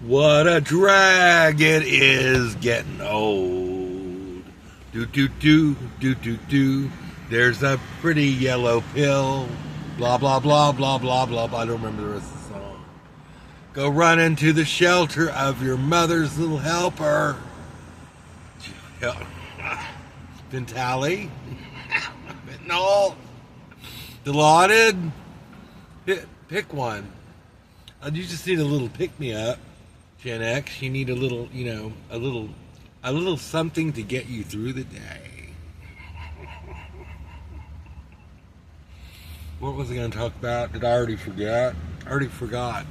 What a drag, it is getting old. Do do do do do do. There's a pretty yellow pill. Blah blah blah blah blah blah blah. I don't remember the rest of the song. Go run into the shelter of your mother's little helper. Ventali, fentanyl, Dilaudid. Pick one. You just need a little pick me up. Gen X, you need a little, a little something to get you through the day. What was I going to talk about? Did I already forget? I already forgot.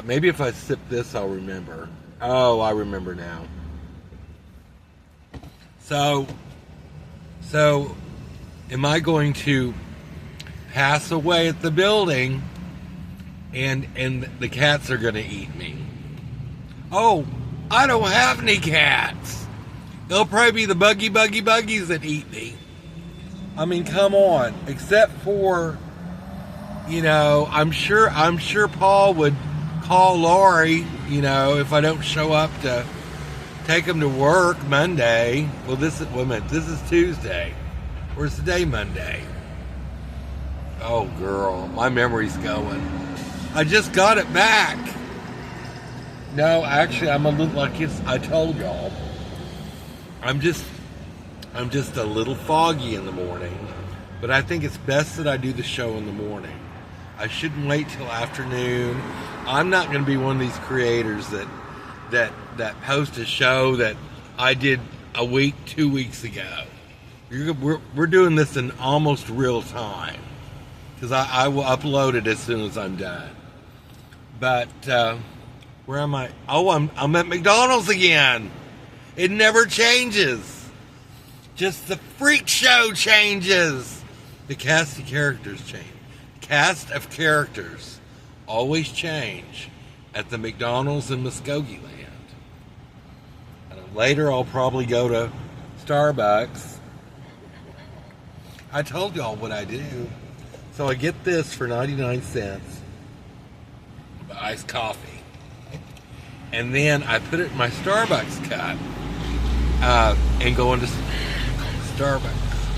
Maybe if I sip this, I'll remember. Oh, I remember now. So, am I going to pass away at the building? And the cats are going to eat me. Oh, I don't have any cats. They'll probably be the buggies that eat me. I mean, come on. Except for, I'm sure Paul would call Lori, if I don't show up to take him to work Monday. Well, this is Tuesday. Where's the day Monday? Oh, girl, my memory's going. I just got it back. No, actually, I'm a little like I told y'all. I'm just a little foggy in the morning, but I think it's best that I do the show in the morning. I shouldn't wait till afternoon. I'm not going to be one of these creators that post a show that I did a week, 2 weeks ago. We're doing this in almost real time because I will upload it as soon as I'm done. But where am I? Oh, I'm at McDonald's again. It never changes. Just the freak show changes. The cast of characters change. Cast of characters always change at the McDonald's in Muskogee Land. And later I'll probably go to Starbucks. I told y'all what I do. So I get this for 99 cents. Iced coffee, and then I put it in my Starbucks cup and go into Starbucks.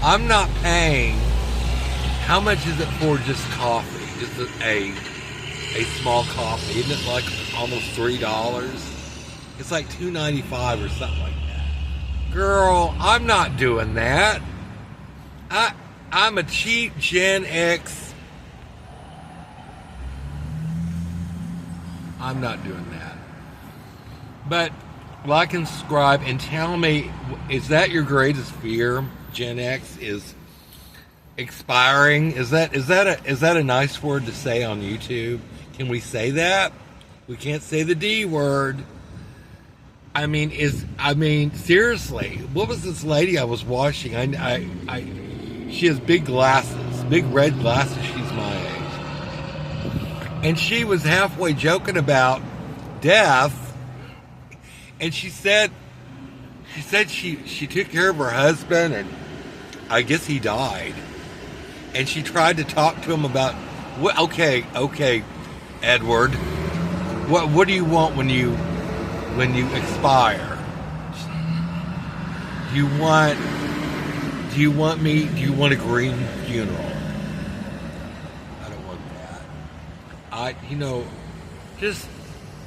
I'm not paying. How much is it for just coffee? Just a small coffee? Isn't it like almost $3? It's like $2.95 or something like that. Girl, I'm not doing that. I'm a cheap Gen X. I'm not doing that. But like and subscribe and tell me, is that your greatest fear? Gen X is expiring. Is that a nice word to say on YouTube? Can we say that? We can't say the D word. I mean, seriously, what was this lady I was watching? She has big glasses, big red glasses. She's my age. And she was halfway joking about death, and she said she took care of her husband, and I guess he died. And she tried to talk to him about, okay, Edward, what do you want when you expire? Do you want a green funeral?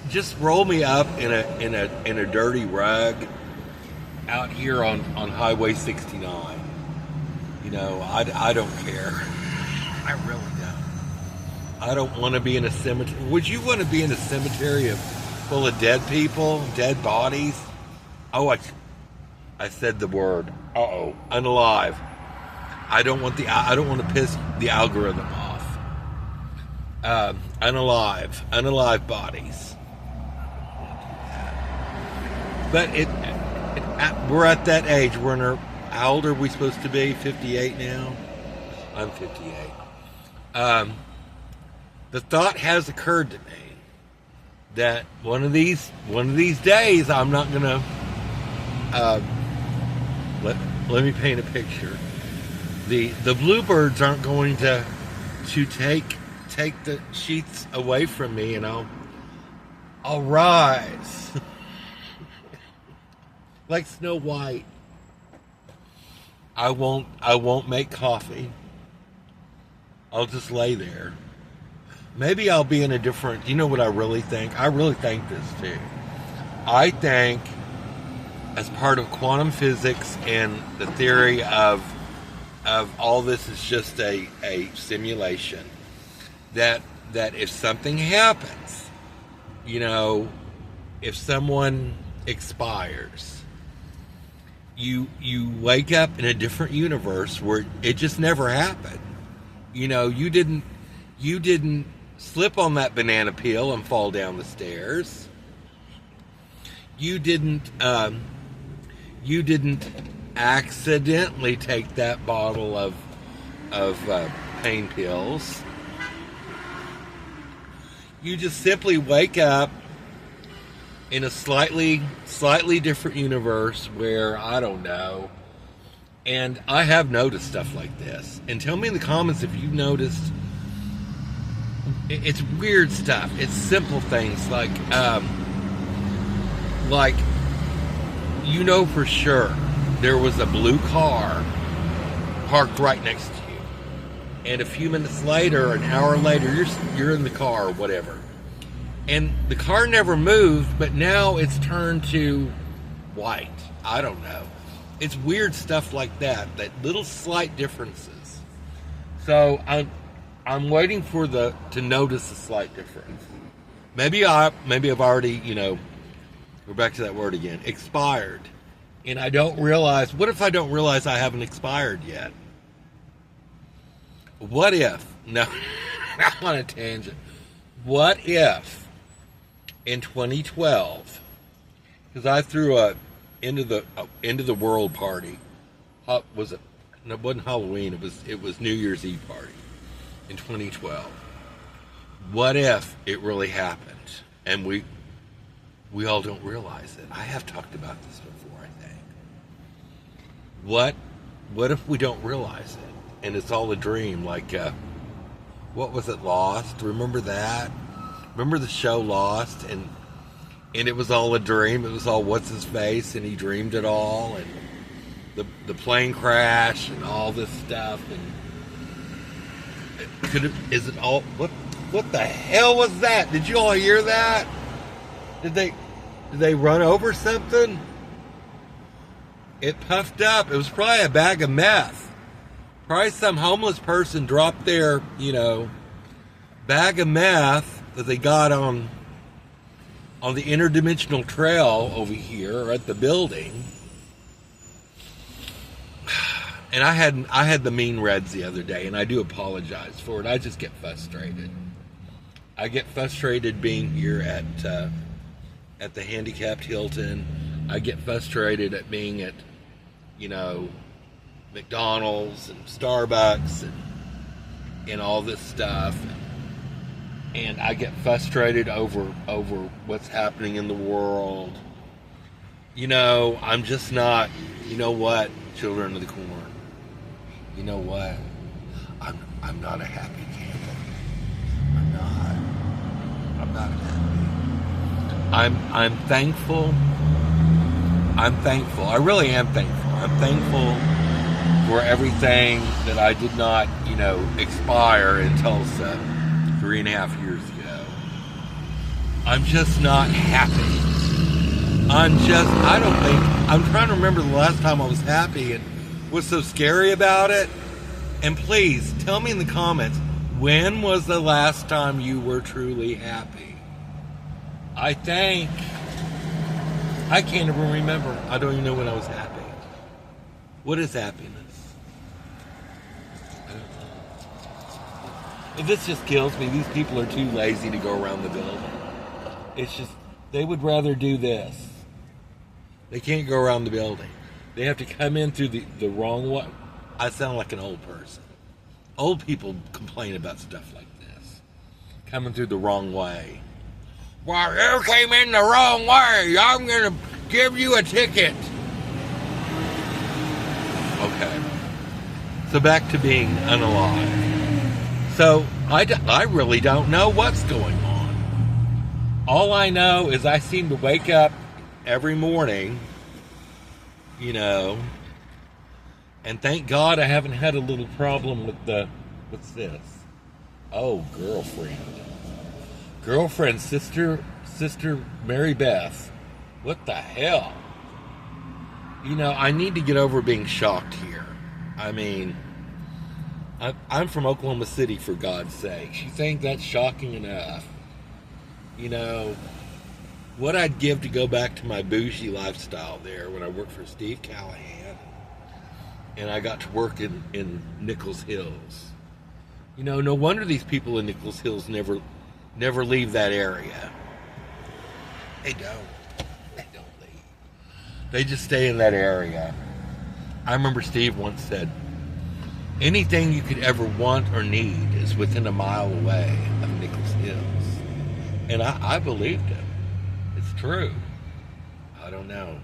Just roll me up in a dirty rug out here on Highway 69. I don't care. I really don't. I don't want to be in a cemetery. Would you want to be in a cemetery full of dead people, dead bodies? Oh, I said the word. Uh-oh, unalive. I don't want to piss the algorithm off. Unalive bodies. But we're at that age. How old are we supposed to be? 58 now? I'm 58. The thought has occurred to me that one of these days I'm not gonna let me paint a picture. The bluebirds aren't going to take the sheaths away from me, and I'll rise. Like Snow White. I won't make coffee. I'll just lay there. Maybe I'll be in a different, you know what I really think? I really think this too. I think as part of quantum physics and the theory of all this is just a simulation, that if something happens, you know, if someone expires, you wake up in a different universe where it just never happened. You know, you didn't slip on that banana peel and fall down the stairs. You didn't accidentally take that bottle of pain pills. You just simply wake up in a slightly different universe where, I don't know. And I have noticed stuff like this. And tell me in the comments if you've noticed. It's weird stuff. It's simple things like you know for sure there was a blue car parked right next to you, and a few minutes later, an hour later, you're in the car or whatever, and the car never moved, but now it's turned to white. I don't know. It's weird stuff like that little slight differences. So I'm waiting for to notice a slight difference. Maybe I've already, you know, we're back to that word again, expired. And I don't realize, what if I don't realize I haven't expired yet? What if, no, I'm on a tangent. What if in 2012, because I threw a end of the world party, was it? No, it wasn't Halloween, it was New Year's Eve party in 2012. What if it really happened and we all don't realize it? I have talked about this before, I think. What if we don't realize it and it's all a dream? Like what was it, Lost? Remember that? Remember the show Lost, and it was all a dream. It was all what's his face, and he dreamed it all, and the plane crash and all this stuff, and is it all, what the hell was that? Did you all hear that? Did they run over something? It puffed up. It was probably a bag of meth. Probably some homeless person dropped their, you know, bag of meth that they got on the interdimensional trail over here at the building. And I had the mean reds the other day, and I do apologize for it. I just get frustrated. I get frustrated being here at the handicapped Hilton. I get frustrated at being at, you know, McDonald's and Starbucks and all this stuff. And I get frustrated over what's happening in the world. You know, I'm just not, you know what, children of the corn. You know what? I'm not a happy camper. I'm not happy. I'm thankful. I'm thankful. I really am thankful. I'm thankful for everything that I did not, you know, expire in Tulsa 3.5 years ago. I'm just not happy. I'm trying to remember the last time I was happy and what's so scary about it. And please, tell me in the comments, when was the last time you were truly happy? I can't even remember. I don't even know when I was happy. What is happiness? This just kills me. These people are too lazy to go around the building. It's just, they would rather do this. They can't go around the building. They have to come in through the wrong way. I sound like an old person. Old people complain about stuff like this. Coming through the wrong way. Well, you came in the wrong way. I'm going to give you a ticket. Okay. So back to being unalive. So I really don't know what's going on. All I know is I seem to wake up every morning, you know, and thank God I haven't had a little problem with what's this? Oh, girlfriend, sister Mary Beth. What the hell? You know, I need to get over being shocked here. I mean, I'm from Oklahoma City, for God's sake. You think that's shocking enough? You know, what I'd give to go back to my bougie lifestyle there when I worked for Steve Callahan and I got to work in Nichols Hills. You know, no wonder these people in Nichols Hills never leave that area. They don't leave. They just stay in that area. I remember Steve once said, anything you could ever want or need is within a mile away of Nichols Hills. And I believed him. It's true. I don't know.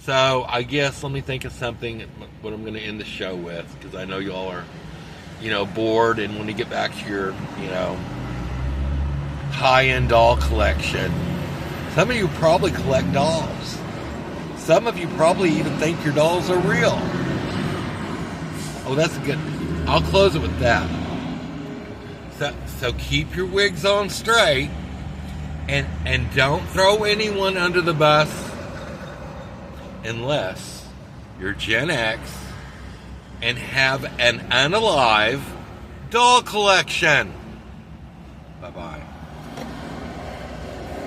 So I guess let me think of something, what I'm going to end the show with, because I know y'all are, you know, bored and want to get back to your, you know, high-end doll collection. Some of you probably collect dolls. Some of you probably even think your dolls are real. Oh, that's good. I'll close it with that. So keep your wigs on straight and don't throw anyone under the bus unless you're Gen X and have an unalive doll collection. Bye-bye.